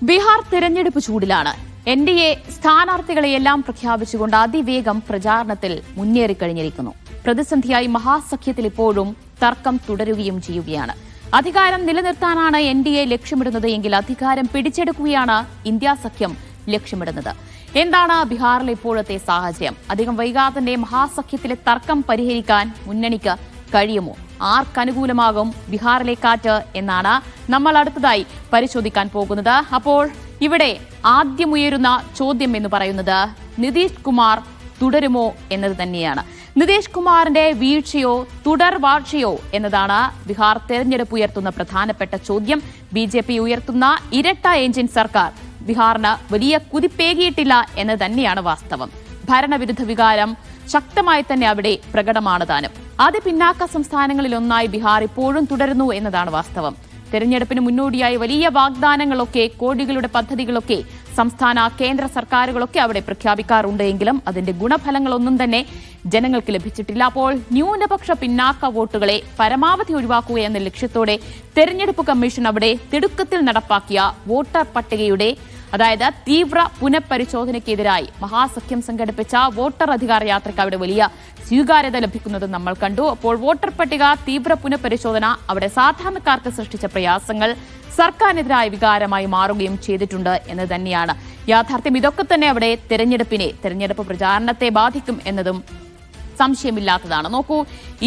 ബീഹാർ തെരഞ്ഞെടുപ്പ് ചൂടിലാണ്. NDA സ്ഥാനാർത്ഥികളെയെല്ലാം പ്രഖ്യാപിച്ചുകൊണ്ട് അതിവേഗം പ്രചാരണത്തിൽ മുന്നേറിക്കഴിഞ്ഞിരിക്കുന്നു. പ്രതിസന്ധിയായി മഹാസഖ്യത്തിൽ ഇപ്പോഴും തർക്കം തുടരുകയും ചെയ്യുകയാണ്. അധികാരം നിലനിർത്താനാണ് NDA ലക്ഷ്യമിടുന്നത് എങ്കിൽ അധികാരം പിടിച്ചെടുക്കുകയാണ് ഇന്ത്യ സഖ്യം ലക്ഷ്യമിടുന്നത്. എന്താണ് ബീഹാറിലെ ഇപ്പോഴത്തെ സാഹചര്യം? അധികം വൈകാതെ തന്നെ മഹാസഖ്യത്തിലെ തർക്കം പരിഹരിക്കാൻ മുന്നണിക്ക് കഴിയുമോ? ആർക്കനുകൂലമാകും ബീഹാറിലെ കാറ്റ് എന്നാണ് നമ്മൾ അടുത്തതായി പരിശോധിക്കാൻ പോകുന്നത്. അപ്പോൾ ഇവിടെ ആദ്യമുയരുന്ന ചോദ്യം എന്ന് പറയുന്നത് നിതീഷ് കുമാർ തുടരുമോ എന്നത് തന്നെയാണ്. നിതീഷ് കുമാറിന്റെ വീഴ്ചയോ തുടർവാഴ്ചയോ എന്നതാണ് ബീഹാർ തെരഞ്ഞെടുപ്പ് ഉയർത്തുന്ന പ്രധാനപ്പെട്ട ചോദ്യം. BJP ഉയർത്തുന്ന ഇരട്ട എഞ്ചിൻ സർക്കാർ ബീഹാറിന് വലിയ കുതിപ്പേകിയിട്ടില്ല എന്ന് തന്നെയാണ് വാസ്തവം. ഭരണവിരുദ്ധ വികാരം ശക്തമായി തന്നെ അവിടെ പ്രകടമാണ് താനും. ആദ്യ പിന്നാക്ക സംസ്ഥാനങ്ങളിലൊന്നായി ബീഹാർ ഇപ്പോഴും തുടരുന്നു എന്നതാണ് വാസ്തവം. തെരഞ്ഞെടുപ്പിന് മുന്നോടിയായി വലിയ വാഗ്ദാനങ്ങളൊക്കെ, കോടികളുടെ പദ്ധതികളൊക്കെ സംസ്ഥാന കേന്ദ്ര സർക്കാരുകളൊക്കെ അവിടെ പ്രഖ്യാപിക്കാറുണ്ട് എങ്കിലും അതിന്റെ ഗുണഫലങ്ങളൊന്നും തന്നെ ജനങ്ങൾക്ക് ലഭിച്ചിട്ടില്ല. അപ്പോൾ ന്യൂനപക്ഷ പിന്നാക്ക വോട്ടുകളെ പരമാവധി ഒഴിവാക്കുക എന്ന ലക്ഷ്യത്തോടെ തെരഞ്ഞെടുപ്പ് കമ്മീഷൻ അവിടെ തിടുക്കത്തിൽ നടപ്പാക്കിയ വോട്ടർ പട്ടികയുടെ അതായത് തീവ്ര പുനഃപരിശോധനയ്ക്കെതിരായി മഹാസഖ്യം സംഘടിപ്പിച്ച വോട്ടർ അധികാര യാത്രയ്ക്ക് അവിടെ വലിയ സ്വീകാര്യത ലഭിക്കുന്നത് നമ്മൾ കണ്ടു. അപ്പോൾ വോട്ടർ പട്ടിക തീവ്ര പുനഃപരിശോധന അവിടെ സാധാരണക്കാർക്ക് സൃഷ്ടിച്ച പ്രയാസങ്ങൾ സർക്കാരിനെതിരായ വികാരമായി മാറുകയും ചെയ്തിട്ടുണ്ട് എന്ന് തന്നെയാണ് യാഥാർത്ഥ്യം. ഇതൊക്കെ തന്നെ അവിടെ തെരഞ്ഞെടുപ്പ് പ്രചാരണത്തെ ബാധിക്കും എന്നതും സംശയമില്ലാത്തതാണ്. നോക്കൂ,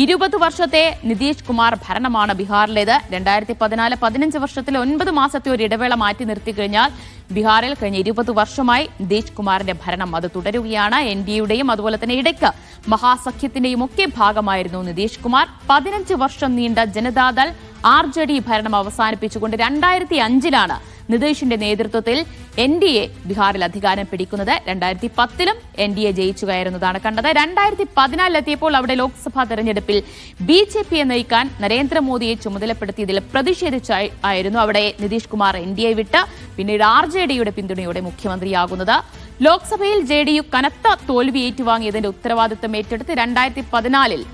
20 വർഷത്തെ നിതീഷ് കുമാർ ഭരണമാണ് ബീഹാറിലേത്. 2014-15 വർഷത്തിൽ 9 മാസത്തെ ഒരു ഇടവേള മാറ്റി നിർത്തി കഴിഞ്ഞാൽ ബീഹാറിൽ കഴിഞ്ഞ 20 വർഷമായി നിതീഷ് കുമാറിന്റെ ഭരണം അത് തുടരുകയാണ്. NDAയുടെയും അതുപോലെ തന്നെ ഇടയ്ക്ക് മഹാസഖ്യത്തിന്റെയും ഒക്കെ ഭാഗമായിരുന്നു നിതീഷ് കുമാർ. 15 വർഷം നീണ്ട ജനതാദൾ RJD ഭരണം അവസാനിപ്പിച്ചുകൊണ്ട് 2005-ലാണ് നിതീഷിന്റെ നേതൃത്വത്തിൽ NDA ബീഹാറിൽ അധികാരം പിടിക്കുന്നത്. 2010-ലും NDA ജയിച്ചു കയറുന്നതാണ് കണ്ടത്. 2014-ലെത്തിയപ്പോൾ അവിടെ ലോക്സഭാ തെരഞ്ഞെടുപ്പിൽ BJP നയിക്കാൻ നരേന്ദ്രമോദിയെ ചുമതലപ്പെടുത്തിയതിൽ പ്രതിഷേധിച്ചായിരുന്നു അവിടെ നിതീഷ് കുമാർ NDA വിട്ട് പിന്നീട് RJDയുടെ പിന്തുണയോടെ മുഖ്യമന്ത്രിയാകുന്നത്. ലോക്സഭയിൽ JDU കനത്ത തോൽവി ഏറ്റുവാങ്ങിയതിന്റെ ഉത്തരവാദിത്തം ഏറ്റെടുത്ത് 2014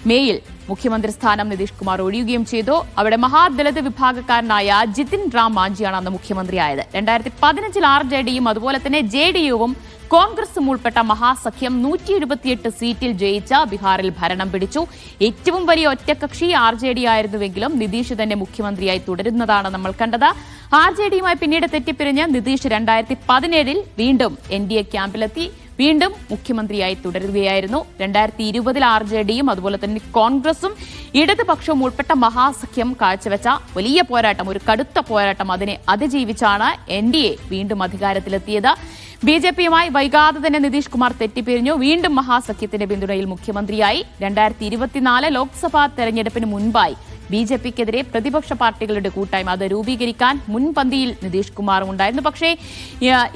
മേയിൽ മുഖ്യമന്ത്രി സ്ഥാനം നിതീഷ് കുമാർ ഒഴിയുകയും ചെയ്തു. അവിടെ മഹാദളിത് വിഭാഗക്കാരനായ ജിതിൻ റാം മാഞ്ചിയാണ് അന്ന് മുഖ്യമന്ത്രിയായത്. 2015-ൽ RJDയും അതുപോലെ തന്നെ JDUവും കോൺഗ്രസും ഉൾപ്പെട്ട മഹാസഖ്യം 178 സീറ്റിൽ ജയിച്ച ബീഹാറിൽ ഭരണം പിടിച്ചു. ഏറ്റവും വലിയ ഒറ്റക്കക്ഷി RJD ആയിരുന്നുവെങ്കിലും നിതീഷ് തന്നെ മുഖ്യമന്ത്രിയായി തുടരുന്നതാണ് നമ്മൾ കണ്ടത്. RJDയുമായി പിന്നീട് തെറ്റിപ്പിരിഞ്ഞ് നിതീഷ് 2017-ൽ വീണ്ടും NDA ക്യാമ്പിലെത്തി വീണ്ടും മുഖ്യമന്ത്രിയായി തുടരുകയായിരുന്നു. 2020-ൽ RJDയും അതുപോലെ തന്നെ കോൺഗ്രസും ഇടതുപക്ഷവും ഉൾപ്പെട്ട മഹാസഖ്യം കാഴ്ചവെച്ച വലിയ പോരാട്ടം, ഒരു കടുത്ത പോരാട്ടം, അതിനെ അതിജീവിച്ചാണ് NDA വീണ്ടും അധികാരത്തിലെത്തിയത്. BJPയുമായി വൈകാതെ തന്നെ നിതീഷ് കുമാർ തെറ്റിപ്പിരിഞ്ഞു. വീണ്ടും മഹാസഖ്യത്തിന്റെ പിന്തുണയിൽ മുഖ്യമന്ത്രിയായി. 2024 ലോക്സഭാ തെരഞ്ഞെടുപ്പിന് മുൻപായി BJPക്കെതിരെ പ്രതിപക്ഷ പാർട്ടികളുടെ കൂട്ടായ്മ അത് രൂപീകരിക്കാൻ മുൻപന്തിയിൽ നിതീഷ് കുമാറും ഉണ്ടായിരുന്നു. പക്ഷേ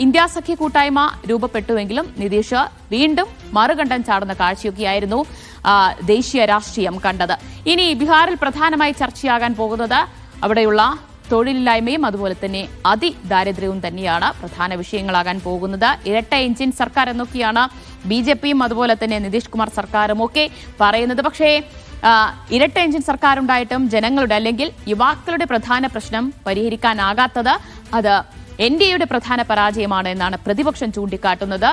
ഇന്ത്യ സഖ്യ കൂട്ടായ്മ രൂപപ്പെട്ടുവെങ്കിലും നിതീഷ് വീണ്ടും മറുകണ്ഠം ചാടുന്ന കാഴ്ചയൊക്കെയായിരുന്നു ദേശീയ രാഷ്ട്രീയം കണ്ടത്. ഇനി ബീഹാറിൽ പ്രധാനമായി ചർച്ചയാകാൻ പോകുന്നത് അവിടെയുള്ള തൊഴിലില്ലായ്മയും അതുപോലെ തന്നെ അതിദാരിദ്ര്യവും തന്നെയാണ് പ്രധാന വിഷയങ്ങളാകാൻ പോകുന്നത്. ഇരട്ട എഞ്ചിൻ സർക്കാർ എന്നൊക്കെയാണ് BJPയും അതുപോലെ തന്നെ നിതീഷ് കുമാർ സർക്കാരും ഒക്കെ പറയുന്നത്. പക്ഷേ ഇരട്ട എഞ്ചിൻ സർക്കാരുണ്ടായിട്ടും ജനങ്ങളുടെ അല്ലെങ്കിൽ യുവാക്കളുടെ പ്രധാന പ്രശ്നം പരിഹരിക്കാനാകാത്തത് അത് NDAയുടെ പ്രധാന പരാജയമാണ് എന്നാണ് പ്രതിപക്ഷം ചൂണ്ടിക്കാട്ടുന്നത്.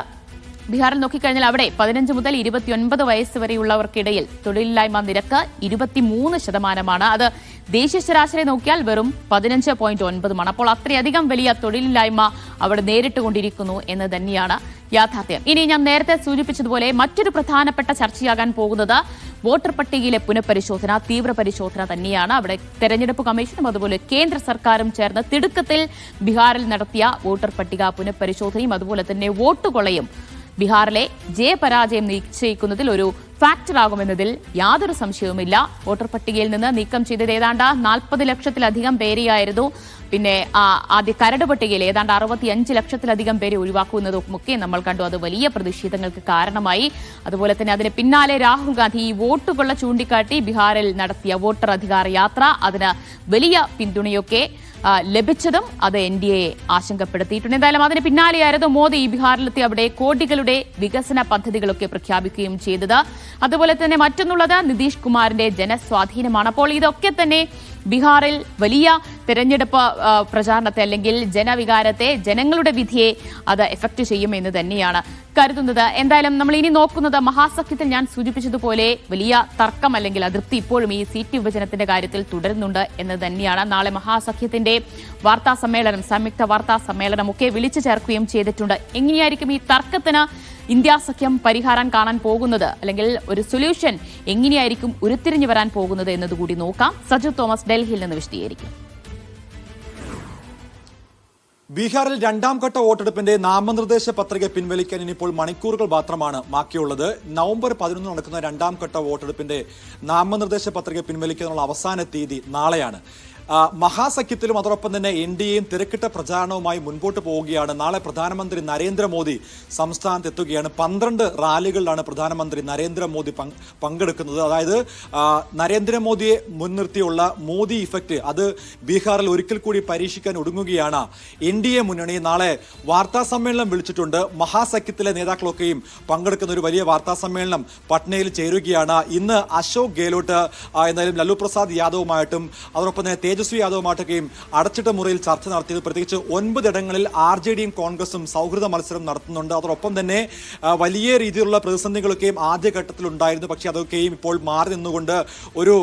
ബീഹാറിൽ നോക്കിക്കഴിഞ്ഞാൽ അവിടെ 15 മുതൽ 29 വയസ്സ് വരെയുള്ളവർക്കിടയിൽ തൊഴിലില്ലായ്മ നിരക്ക് 23%. അത് ദേശീയ ശരാശരി നോക്കിയാൽ വെറും 15.9. അപ്പോൾ അത്രയധികം വലിയ തൊഴിലില്ലായ്മ അവിടെ നേരിട്ടുകൊണ്ടിരിക്കുന്നു എന്ന് തന്നെയാണ് യാഥാർത്ഥ്യം. ഇനി ഞാൻ നേരത്തെ സൂചിപ്പിച്ചതുപോലെ മറ്റൊരു പ്രധാനപ്പെട്ട ചർച്ചയാകാൻ പോകുന്നത് വോട്ടർ പട്ടികയിലെ പുനഃപരിശോധന, തീവ്ര പരിശോധന തന്നെയാണ്. അവിടെ തെരഞ്ഞെടുപ്പ് കമ്മീഷനും അതുപോലെ കേന്ദ്ര സർക്കാരും ചേർന്ന് തിടുക്കത്തിൽ ബീഹാറിൽ നടത്തിയ വോട്ടർ പട്ടിക പുനഃപരിശോധനയും അതുപോലെ തന്നെ വോട്ടുകൊള്ളയും ബീഹാറിലെ ജയപരാജയം നിശ്ചയിക്കുന്നതിൽ ഒരു ഫാക്ടറാകുമെന്നതിൽ യാതൊരു സംശയവുമില്ല. വോട്ടർ പട്ടികയിൽ നിന്ന് നീക്കം ചെയ്തത് ഏതാണ്ട് 40 ലക്ഷത്തിലധികം പേരെയായിരുന്നു. പിന്നെ ആദ്യ കരട് പട്ടികയിൽ ഏതാണ്ട് 65 ലക്ഷത്തിലധികം പേരെ ഒഴിവാക്കുന്നതുമൊക്കെ നമ്മൾ കണ്ടു. അത് വലിയ പ്രതിഷേധങ്ങൾക്ക് കാരണമായി. അതുപോലെ തന്നെ അതിന് പിന്നാലെ രാഹുൽ ഗാന്ധി ഈ വോട്ടുകൊള്ള ചൂണ്ടിക്കാട്ടി ബീഹാറിൽ നടത്തിയ വോട്ടർ അധികാര യാത്ര അതിന് വലിയ പിന്തുണയൊക്കെ ലഭിച്ചതും അത് NDA ആശങ്കപ്പെടുത്തിയിട്ടുണ്ട്. എന്തായാലും അതിന് പിന്നാലെയായിരുന്നു മോദി ബീഹാറിലെത്തി അവിടെ കോടികളുടെ വികസന പദ്ധതികളൊക്കെ പ്രഖ്യാപിക്കുകയും ചെയ്തത്. അതുപോലെ തന്നെ മറ്റൊന്നുള്ളത് നിതീഷ് കുമാറിന്റെ ജനസ്വാധീനമാണ്. അപ്പോൾ ഇതൊക്കെ തന്നെ ബീഹാറിൽ വലിയ തെരഞ്ഞെടുപ്പ് പ്രചാരണത്തെ അല്ലെങ്കിൽ ജനവികാരത്തെ, ജനങ്ങളുടെ വിധിയെ അത് എഫക്ട് ചെയ്യുമെന്ന് തന്നെയാണ് കരുതുന്നത്. എന്തായാലും നമ്മൾ ഇനി നോക്കുന്നത് മഹാസഖ്യത്തിൽ ഞാൻ സൂചിപ്പിച്ചതുപോലെ വലിയ തർക്കം അല്ലെങ്കിൽ അതൃപ്തി ഇപ്പോഴും ഈ സീറ്റ് വിഭജനത്തിന്റെ കാര്യത്തിൽ തുടരുന്നുണ്ട് എന്ന് തന്നെയാണ്. നാളെ മഹാസഖ്യത്തിന്റെ വാർത്താ സമ്മേളനം, സംയുക്ത വാർത്താ സമ്മേളനം ഒക്കെ വിളിച്ചു ചേർക്കുകയും ചെയ്തിട്ടുണ്ട്. എങ്ങനെയായിരിക്കും ഈ തർക്കത്തിന് ഇന്ത്യ സഖ്യം പരിഹാരം കാണാൻ പോകുന്നത്, അല്ലെങ്കിൽ ഒരു സൊല്യൂഷൻ എങ്ങനെയായിരിക്കും ഉരുത്തിരിഞ്ഞു വരാൻ പോകുന്നത് എന്നതുകൂടി നോക്കാം. സജു തോമസ് ഡൽഹിയിൽ നിന്ന് വിശദീകരിക്കും. ബീഹാറിൽ രണ്ടാം ഘട്ട വോട്ടെടുപ്പിന്റെ നാമനിർദ്ദേശ പത്രിക പിൻവലിക്കാൻ ഇനിയിപ്പോൾ മണിക്കൂറുകൾ മാത്രമാണ് ബാക്കിയുള്ളത്. നവംബർ 11 നടക്കുന്ന രണ്ടാം ഘട്ട വോട്ടെടുപ്പിന്റെ നാമനിർദ്ദേശ പത്രിക പിൻവലിക്കാനുള്ള അവസാന തീയതി നാളെയാണ്. മഹാസഖ്യത്തിലും അതോടൊപ്പം തന്നെ NDAയും തിരക്കിട്ട പ്രചാരണവുമായി മുൻപോട്ട് പോവുകയാണ്. നാളെ പ്രധാനമന്ത്രി നരേന്ദ്രമോദി സംസ്ഥാനത്ത് എത്തുകയാണ്. 12 റാലികളിലാണ് പ്രധാനമന്ത്രി നരേന്ദ്രമോദി പങ്കെടുക്കുന്നത്. അതായത് നരേന്ദ്രമോദിയെ മുൻനിർത്തിയുള്ള മോദി ഇഫക്റ്റ് അത് ബീഹാറിൽ ഒരിക്കൽ കൂടി പരീക്ഷിക്കാൻ ഒടുങ്ങുകയാണ് NDA മുന്നണി. നാളെ വാർത്താ സമ്മേളനം വിളിച്ചിട്ടുണ്ട്. മഹാസഖ്യത്തിലെ നേതാക്കളൊക്കെയും പങ്കെടുക്കുന്ന ഒരു വലിയ വാർത്താ സമ്മേളനം പട്നയിൽ ചേരുകയാണ്. ഇന്ന് അശോക് ഗെഹ്ലോട്ട് എന്തായാലും ലല്ലു പ്രസാദ് യാദവുമായിട്ടും അതോടൊപ്പം തന്നെ തേജസ്വി യാദവുമായിട്ടൊക്കെയും അടച്ചിട്ട മുറിയിൽ ചർച്ച നടത്തിയത്. പ്രത്യേകിച്ച് 9 ഇടങ്ങളിൽ RJDയും കോൺഗ്രസും സൗഹൃദ മത്സരം നടത്തുന്നുണ്ട്. അതോടൊപ്പം തന്നെ വലിയ രീതിയിലുള്ള പ്രതിസന്ധികളൊക്കെയും ആദ്യഘട്ടത്തിൽ ഉണ്ടായിരുന്നു. പക്ഷേ അതൊക്കെയും ഇപ്പോൾ മാറി നിന്നുകൊണ്ട് ഒരു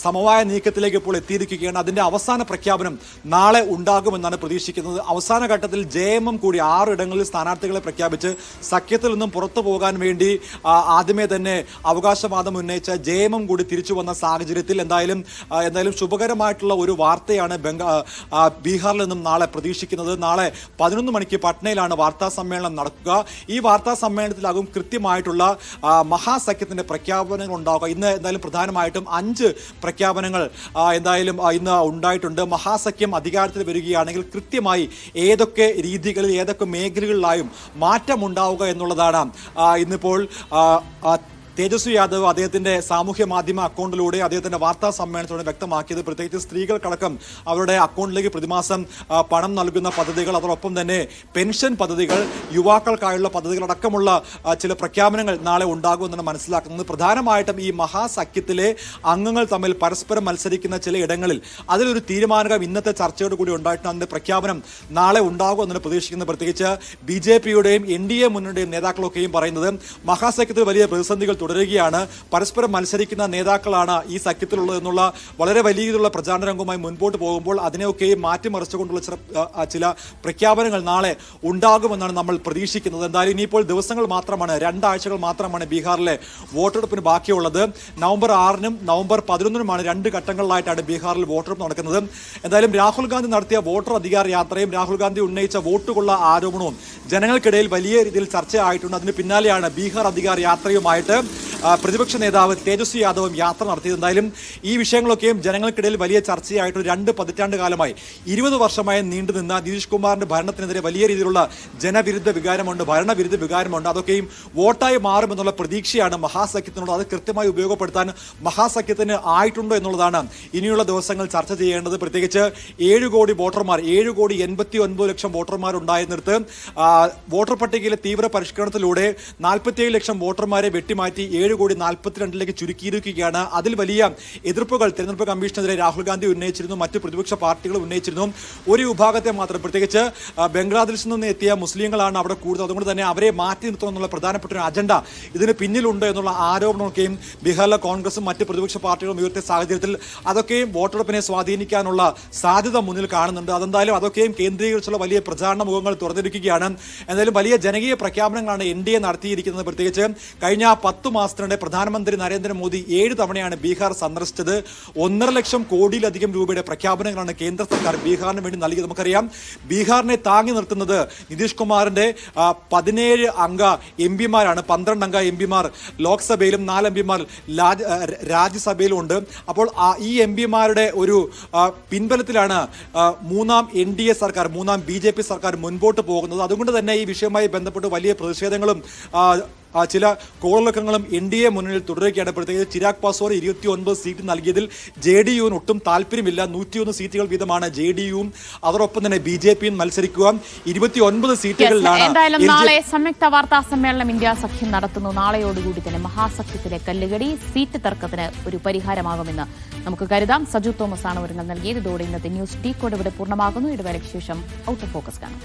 സമവായ നീക്കത്തിലേക്ക് ഇപ്പോൾ എത്തിയിരിക്കുകയാണ്. അതിന്റെ അവസാന പ്രഖ്യാപനം നാളെ ഉണ്ടാകുമെന്നാണ് പ്രതീക്ഷിക്കുന്നത്. അവസാന ഘട്ടത്തിൽ JMM കൂടി 6 ഇടങ്ങളിൽ സ്ഥാനാർത്ഥികളെ പ്രഖ്യാപിച്ച് സഖ്യത്തിൽ നിന്നും പുറത്തു പോകാൻ വേണ്ടി ആദ്യമേ തന്നെ അവകാശവാദം ഉന്നയിച്ച JMM കൂടി തിരിച്ചു വന്ന സാഹചര്യത്തിൽ എന്തായാലും ശുഭകരമായിട്ടുള്ള ഒരു വാർത്തയാണ് ബീഹാറിൽ നിന്നും നാളെ പ്രതീക്ഷിക്കുന്നത്. നാളെ 11 മണിക്ക് പട്നയിലാണ് വാർത്താ സമ്മേളനം നടക്കുക. ഈ വാർത്താ സമ്മേളനത്തിലാകും കൃത്യമായിട്ടുള്ള മഹാസഖ്യത്തിന്റെ പ്രഖ്യാപനങ്ങൾ ഉണ്ടാവുക. ഇന്ന് എന്തായാലും പ്രധാനമായിട്ടും 5 പ്രഖ്യാപനങ്ങൾ എന്തായാലും ഇന്ന് ഉണ്ടായിട്ടുണ്ട്. മഹാസഖ്യം അധികാരത്തിൽ വരികയാണെങ്കിൽ കൃത്യമായി ഏതൊക്കെ രീതികളിൽ ഏതൊക്കെ മേഖലകളിലായും മാറ്റമുണ്ടാവുക എന്നുള്ളതാണ് ഇന്നിപ്പോൾ തേജസ്വി യാദവ് അദ്ദേഹത്തിന്റെ സാമൂഹ്യ മാധ്യമ അക്കൗണ്ടിലൂടെ അദ്ദേഹത്തിന്റെ വാർത്താ സമ്മേളനത്തോടെ വ്യക്തമാക്കിയത്. പ്രത്യേകിച്ച് സ്ത്രീകൾക്കടക്കം അവരുടെ അക്കൗണ്ടിലേക്ക് പ്രതിമാസം പണം നൽകുന്ന പദ്ധതികൾ, അതോടൊപ്പം തന്നെ പെൻഷൻ പദ്ധതികൾ, യുവാക്കൾക്കായുള്ള പദ്ധതികളടക്കമുള്ള ചില പ്രഖ്യാപനങ്ങൾ നാളെ ഉണ്ടാകുമെന്നാണ് മനസ്സിലാക്കുന്നത്. പ്രധാനമായിട്ടും ഈ മഹാസഖ്യത്തിലെ അംഗങ്ങൾ തമ്മിൽ പരസ്പരം മത്സരിക്കുന്ന ചില ഇടങ്ങളിൽ അതിലൊരു തീരുമാനം ഇന്നത്തെ ചർച്ചയോട് കൂടി ഉണ്ടായിട്ടുണ്ട്. അതിന്റെ പ്രഖ്യാപനം നാളെ ഉണ്ടാകുമെന്നാണ് പ്രതീക്ഷിക്കുന്നത്. പ്രത്യേകിച്ച് BJPയുടെയും NDA മുന്നണിയുടെയും നേതാക്കളൊക്കെയും പറയുന്നത് മഹാസഖ്യത്തിൽ വലിയ പ്രതിസന്ധികൾ തുടരുകയാണ്. പരസ്പരം മത്സരിക്കുന്ന നേതാക്കളാണ് ഈ സഖ്യത്തിലുള്ളത് എന്നുള്ള വളരെ വലിയ രീതിയിലുള്ള പ്രചാരണ രംഗവുമായി മുൻപോട്ട് പോകുമ്പോൾ അതിനെയൊക്കെയും മാറ്റിമറിച്ചുകൊണ്ടുള്ള ചില പ്രഖ്യാപനങ്ങൾ നാളെ ഉണ്ടാകുമെന്നാണ് നമ്മൾ പ്രതീക്ഷിക്കുന്നത്. എന്തായാലും ഇനിയിപ്പോൾ ദിവസങ്ങൾ മാത്രമാണ്, 2 ആഴ്ചകൾ മാത്രമാണ് ബീഹാറിലെ വോട്ടെടുപ്പിന് ബാക്കിയുള്ളത്. നവംബർ 6-നും നവംബർ 11-നുമാണ് 2 ഘട്ടങ്ങളിലായിട്ടാണ് ബീഹാറിൽ വോട്ടെടുപ്പ് നടക്കുന്നത്. എന്തായാലും രാഹുൽ ഗാന്ധി നടത്തിയ വോട്ടർ അധികാര യാത്രയും രാഹുൽ ഗാന്ധി ഉന്നയിച്ച വോട്ടുകൊള്ള ആരോപണവും ജനങ്ങൾക്കിടയിൽ വലിയ രീതിയിൽ ചർച്ചയായിട്ടുണ്ട്. അതിന് പിന്നാലെയാണ് ബീഹാർ അധികാര യാത്രയുമായിട്ട് പ്രതിപക്ഷ നേതാവ് തേജസ്വി യാദവും യാത്ര നടത്തിയത്. എന്തായാലും ഈ വിഷയങ്ങളൊക്കെയും ജനങ്ങൾക്കിടയിൽ വലിയ ചർച്ചയായിട്ട് 2 പതിറ്റാണ്ട് കാലമായി 20 വർഷമായി നീണ്ടുനിന്ന നിതീഷ് കുമാറിന്റെ ഭരണത്തിനെതിരെ വലിയ രീതിയിലുള്ള ജനവിരുദ്ധ വികാരമുണ്ട്, ഭരണവിരുദ്ധ വികാരമുണ്ട്. അതൊക്കെയും വോട്ടായി മാറുമെന്നുള്ള പ്രതീക്ഷയാണ് മഹാസഖ്യത്തിനുള്ളത്. അത് കൃത്യമായി ഉപയോഗപ്പെടുത്താൻ മഹാസഖ്യത്തിന് ആയിട്ടുണ്ടോ എന്നുള്ളതാണ് ഇനിയുള്ള ദിവസങ്ങൾ ചർച്ച ചെയ്യേണ്ടത്. പ്രത്യേകിച്ച് 7 കോടി വോട്ടർമാർ, 7,89,00,000 വോട്ടർമാരുണ്ടായിരുന്നിടത്ത് വോട്ടർ പട്ടികയിലെ തീവ്ര പരിഷ്കരണത്തിലൂടെ 47 ലക്ഷം വോട്ടർമാരെ വെട്ടിമാറ്റി 7,42,00,000 ചുരുക്കിയിരിക്കുകയാണ്. അതിൽ വലിയ എതിർപ്പുകൾ തെരഞ്ഞെടുപ്പ് കമ്മീഷനെതിരെ രാഹുൽ ഗാന്ധി ഉന്നയിച്ചിരുന്നു, മറ്റ് പ്രതിപക്ഷ പാർട്ടികൾ ഉന്നയിച്ചിരുന്നു. ഒരു വിഭാഗത്തെ മാത്രം, പ്രത്യേകിച്ച് ബംഗ്ലാദേശിൽ നിന്ന് എത്തിയ മുസ്ലിങ്ങളാണ് അവിടെ കൂടുതൽ, അതുകൊണ്ട് തന്നെ അവരെ മാറ്റി നിർത്തണമെന്നുള്ള പ്രധാനപ്പെട്ട ഒരു അജണ്ട ഇതിന് പിന്നിലുണ്ട് എന്നുള്ള ആരോപണമൊക്കെയും ബീഹാറിലെ കോൺഗ്രസും മറ്റ് പ്രതിപക്ഷ പാർട്ടികളും ഉയർത്തിയ സാഹചര്യത്തിൽ അതൊക്കെയും വോട്ടെടുപ്പിനെ സ്വാധീനിക്കാനുള്ള സാധ്യത മുന്നിൽ കാണുന്നുണ്ട്. അതെന്തായാലും അതൊക്കെയും കേന്ദ്രീകരിച്ചുള്ള വലിയ പ്രചാരണ മുഖങ്ങൾ തുറന്നിരിക്കുകയാണ്. എന്തായാലും വലിയ ജനകീയ പ്രഖ്യാപനങ്ങളാണ് NDA നടത്തിയിരിക്കുന്നത്. പ്രത്യേകിച്ച് കഴിഞ്ഞ 10 മാസത്തിനിടെ പ്രധാനമന്ത്രി നരേന്ദ്രമോദി 7 തവണയാണ് ബീഹാർ സന്ദർശിച്ചത്. 1.5 ലക്ഷം കോടിയിലധികം രൂപയുടെ പ്രഖ്യാപനങ്ങളാണ് കേന്ദ്ര സർക്കാർ ബീഹാറിന് വേണ്ടി നൽകിയത്. നമുക്കറിയാം ബീഹാറിനെ താങ്ങി നിർത്തുന്നത് നിതീഷ് കുമാറിന്റെ 17 അംഗ MP-മാരാണ്. 12 അംഗ MP-മാർ ലോക്സഭയിലും 4 MP-മാർ രാജ്യസഭയിലും ഉണ്ട്. അപ്പോൾ ഈ MP-മാരുടെ ഒരു പിൻബലത്തിലാണ് 3ാം NDA സർക്കാർ, 3ാം BJP സർക്കാർ മുൻപോട്ട് പോകുന്നത്. അതുകൊണ്ട് തന്നെ ഈ വിഷയവുമായി ബന്ധപ്പെട്ട് വലിയ പ്രതിഷേധങ്ങളും ചില കോളിളക്കങ്ങളും NDA മുന്നണിയിൽ തുടരുകയാണ്. പ്രത്യേകിച്ച് ചിരാഗ് പാസ്വാന് 29 സീറ്റ് നൽകിയതിൽ JDUവിന് ഒട്ടും താല്പര്യമില്ല. 101 സീറ്റുകൾ വീതമാണ് JDUവും അതോടൊപ്പം തന്നെ BJPയും മത്സരിക്കുക. 29 സീറ്റുകളിലാണ്. എന്തായാലും നാളെ സംയുക്ത വാർത്താ സമ്മേളനം ഇന്ത്യ സഖ്യം നടത്തുന്നു. നാളെയോടുകൂടി തന്നെ മഹാസഖ്യത്തിലെ കല്ലുകടി സീറ്റ് തർക്കത്തിന് ഒരു പരിഹാരമാകുമെന്ന് നമുക്ക് കരുതാം. സജു തോമസ് ആണ് വിവരങ്ങൾ നൽകിയത്. ഇതോടെ ഇന്നത്തെ ന്യൂസ് ഡീകോഡ് ഇവിടെ പൂർണ്ണമാകുന്നു. ഇടവേളയ്ക്ക് ശേഷം ഔട്ട് ഓഫ് ഫോക്കസ് കാണാം.